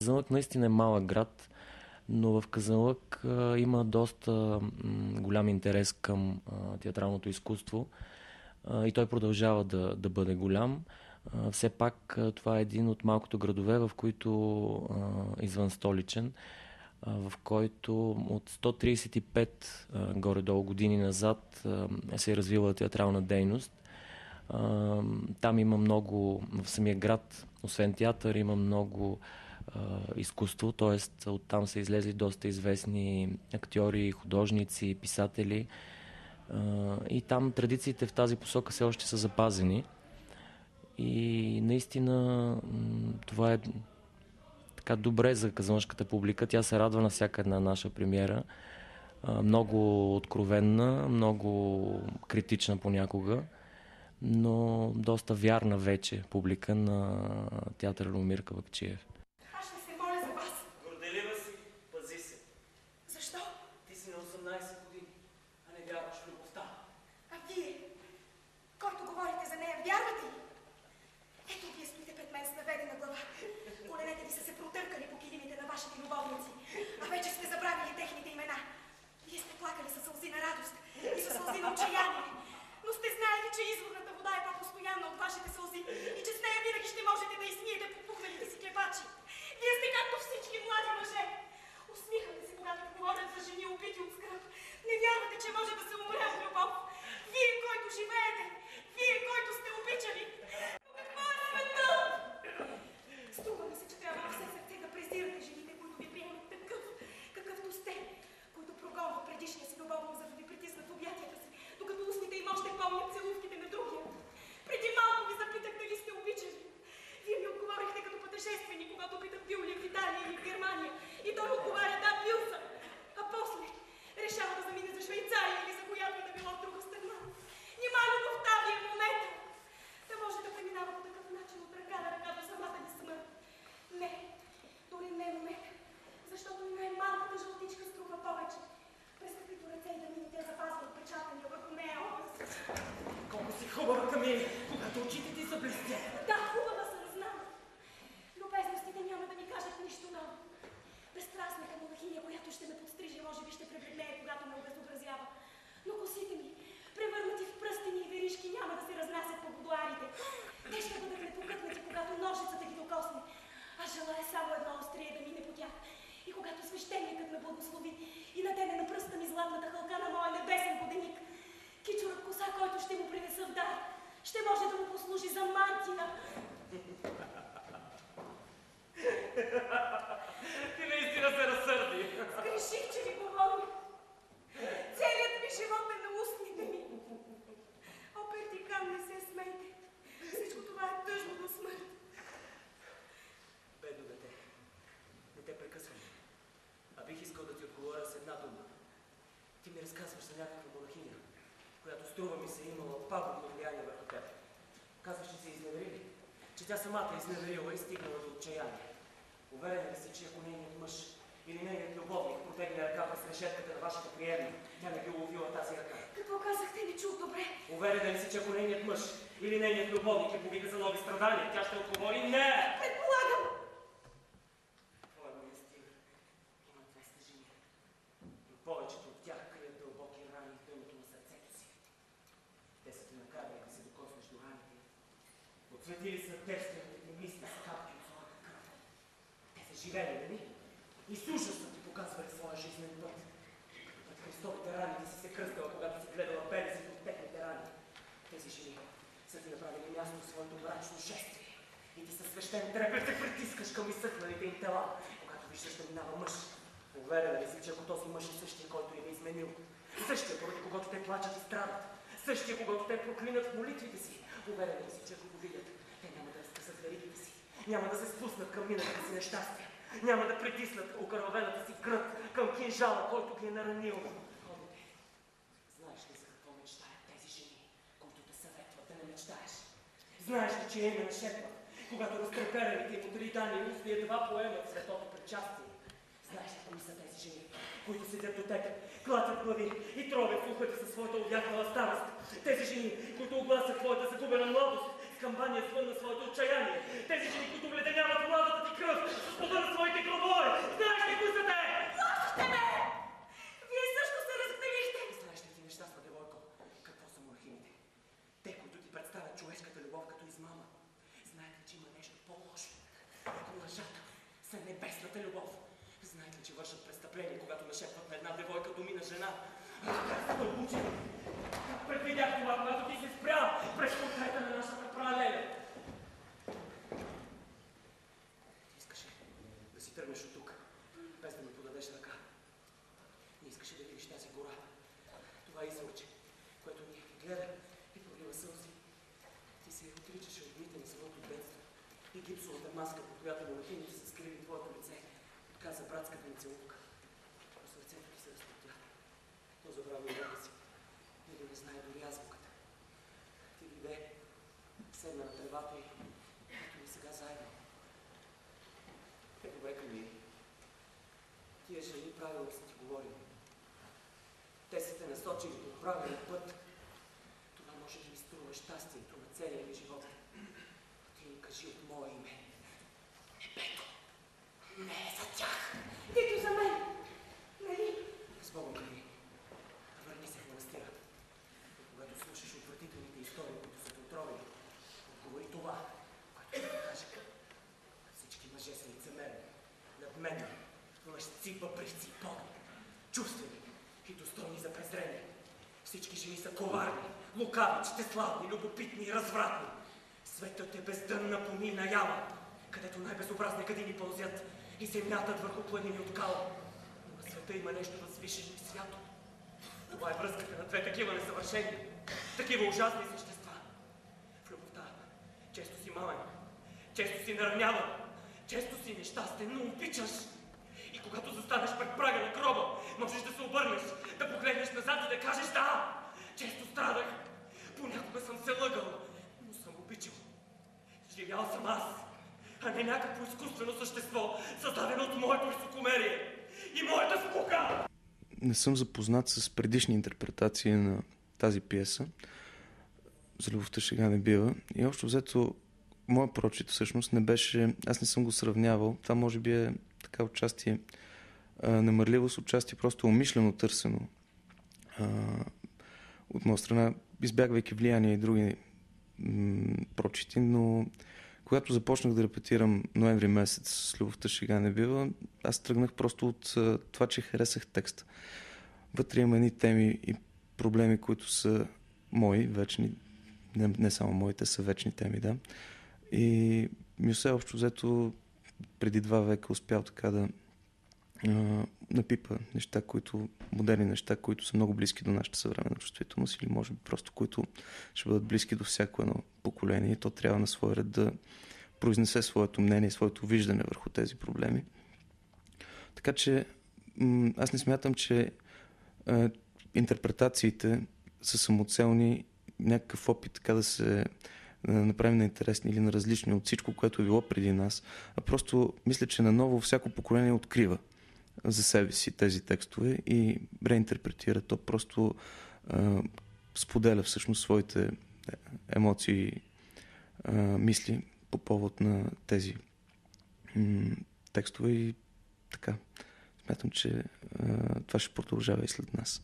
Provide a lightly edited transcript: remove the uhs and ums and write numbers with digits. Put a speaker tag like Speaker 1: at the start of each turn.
Speaker 1: Казанлък наистина е малък град, но в Казанлък има доста голям интерес към театралното изкуство и той продължава да бъде голям. Все пак това е един от малкото градове, в които извън столичен, в който от 135 горе-долу години назад се е развила театрална дейност. Там има много, в самия град, освен театър, има много изкуство, т.е. оттам са излезли доста известни актьори, художници, писатели. И там традициите в тази посока все още са запазени. И наистина това е така добре за казанлъшката публика. Тя се радва на всяка една наша премиера. Много откровенна, много критична понякога, но доста вярна вече публика на театър Любомир Кабакчиев.
Speaker 2: Аз ще се моля за вас.
Speaker 3: Горделива си, пази се.
Speaker 2: Защо?
Speaker 3: Ти си на 18 години, а не вярваш в любовта.
Speaker 2: А вие, който говорите за нея, вярвате ли? Ето, вие стоите пред мен с наведена глава. Коленете ви са се протъркали по килимите на вашите любовници, а вече сте забравили техните имена. Вие сте плакали със сълзи на радост и със сълзи на отчаяние, но сте знаели, че изворната вода е по-постоянна от вашите сълзи и че с нея винаги ще можете да изсмиете попухналите си клепачи. Вие сте както всички млади мъже. Усмихвате се, когато говорят за жени, убити от скръб. Не вярвате, че може да се умре от любов. Вие, който живеете, вие, който сте обичали. Но какво е светът? Струва ми се, че трябва във все сърце да презирате жените, които ви приемат такъв, какъвто сте, които прогонват предишния си любовник, за да ви притиснат в обятията си, докато устните им още помнят целувките на другия. Преди малко ви запитах дали сте обичали. Вие ми отговорихте като пътешественик, когато питах бил ли в Италия или в Германия. И той отговаря: да, бил съм. А после решава да замине за Швейцария или за която и да било в друга страна. Нима любовта ви е монета. Да може да преминава по такъв начин от ръка на ръка до самата ни смърт. Не, дори не е монета, защото и най-малката жълтичка струва повече. През каквито ръце и да минете запазва отпечатания върху нея образ.
Speaker 3: Колко си хубава, Камили, когато очите ти са блестят.
Speaker 2: Да, хубава съм, знам. Любезностите няма да ми кажат нищо ново. Безстрастната монахиня, която ще ме подстриже, може би ще пребледнее, когато ме обезобразява. Но косите ми, превърнати в пръстени и веришки, няма да се разнасят по будуарите. Те ще бъдат непокътнати, когато ножицата ги докосне. Аз желая само едно острие да мине по тях. И когато свещеникът ме благослови и надене на пръста ми златната хълка на моя небесен воденик, кичурът коса, който ще му принеса в дар, ще може да му послужи за мантия.
Speaker 3: Ти наистина се разсърди.
Speaker 2: Сгреших, че ви говоря. Целият ми живот е на устните ми. О, Пертикан, не се смейте. Всичко това е тъжно до смърт.
Speaker 3: Бедно дете, не те прекъсвам. А бих искал да ти отговоря с една дума. Ти ми разказваш за някаква монахиня, която струва ми се имала пагубно влияние върху теб. Казваш, че се изневерили, че тя самата е изневерила и стигнала до отчаяние. Уверен ли си, че ако нейният мъж или нейният любовник протегне ръка през решетката на вашата приемна, тя не би уловила тази ръка?
Speaker 2: Какво казахте? Не чух добре.
Speaker 3: Уверен ли си, че ако нейният мъж или нейният любовник е повика за нови страдания, тя ще отговори не!
Speaker 2: Предполагам.
Speaker 3: Твоя стил има 200 жени, но повечето от тях крият дълбоки рани в дъното на сърцето си. Те са ти накарали да се докоснеш до раните. Отсветили са текстовете ти мисли с капки от своята кръв. Те са живели, нали? И с ужас са ти показвали своя жизнен път. Пред Христовите рани ти си се кръстала, когато си гледала белезите от техните рани. Тези жени са ти направили място в своето мрачно шествие. И ти със свещен трепет се притискаш към изсъхналите им тела, когато виждаш да минава мъж. Уверена ли си, че ако този мъж е същия, който я е изменил, същия, поради когото те плачат и страдат, същия, когато те проклинат в молитвите си, уверена ли си, че ако го видят, те няма да разкъсат веригите си, няма да се спуснат към миналите си нещастия, няма да притиснат окървавената си кръв към кинжала, който ги е наранил. Ходите, знаеш ли за какво мечтаят тези жени, които те съветват да не мечтаеш? Знаеш ли, че име нашепват, когато разтреперените им от ридани усти едва поемат светото причастие? Знаеш ли кои са тези жени, които седят до теб, клатят глави и тровят в ухата със своята увякнала старост? Тези жени, които огласят твоята загубена младост, с камбания звън на своето отчаяние? Тези жени, които вледеняват младата ти кръв с плода на своите че вършат престъпление, когато нашепват на една девойка думи на жена. Как се дълбучи? Как предвидях това, когато ти се спря през портрета на нашата пралеля? Ти искаше да си тръгнеш от тук, без да ми подадеш ръка. Не искаше да видиш тази гора. Това изворче, което ни гледа и пролива сълзи. Ти се отричаше от дните на своето детство и гипсовата маска, по която монахините са скрили твоето лице, отказа братската ми целувка. Но сърцето ти се разтопля. То забрави името си. И да не знае дори азбуката. Ти дойде, седна на тревата и ето ни сега заедно. Добре, Камили. Тия жени правилно са ти говорили. Те са те насочили по правилен път. Това може да ви струва щастието на целия ми живот. Ти им кажи от мое име. Небето не е за тях.
Speaker 2: Нито за мен. Нали?
Speaker 3: С Богом, Камили. Върни се в манастира. И когато слушаш отвратителните истории, които са те отровили, отговори това, което ще ти кажа. Всички мъже са лицемерни, надменни, лъжци, бъбрици и погни, чувствени и достойни за презрение. Всички жени са коварни, лукави, чтеславни, любопитни и развратни. Светът е бездънна помийна яма, където най-безобразни гадини пълзят и се мятат върху планини от кал. Но на света има нещо възвишено и свято. Това е връзката на две такива несъвършени, такива ужасни същества. В любовта често си мален, често си нараняван, често си нещастен, но обичаш. И когато застанеш пред прага на гроба, можеш да се обърнеш, да погледнеш назад и да кажеш да. Често страдах, понякога съм се лъгал, но съм обичал. Живял съм аз, а не някакво изкуствено същество, създадено от моето високомерие и моята скука.
Speaker 4: Не съм запознат с предишни интерпретации на тази пиеса. За любовта шега не бива. И общо взето, моят прочит всъщност не беше... Аз не съм го сравнявал. Това може би е така отчасти немърливост, отчасти просто умишлено търсено. От моя страна, избягвайки влияние и други прочити, но когато започнах да репетирам ноември месец с любовта шега не бива, аз тръгнах просто от това, че харесах текста. Вътре има едни теми и проблеми, които са мои, вечни, не само моите, са вечни теми, да. И Мюсе общо взето преди 2 века успял така да напипа неща, модерни неща, които са много близки до нашата съвременна чувствителност или може би просто които ще бъдат близки до всяко едно поколение и то трябва на свой ред да произнесе своето мнение, своето виждане върху тези проблеми. Така че аз не смятам, че интерпретациите са самоцелни, някакъв опит така да се направим на интересни или на различни от всичко, което е било преди нас, а просто мисля, че наново всяко поколение открива за себе си тези текстове и реинтерпретира. То просто споделя всъщност своите емоции, мисли по повод на тези текстове и така. Смятам, че това ще продължава и след нас.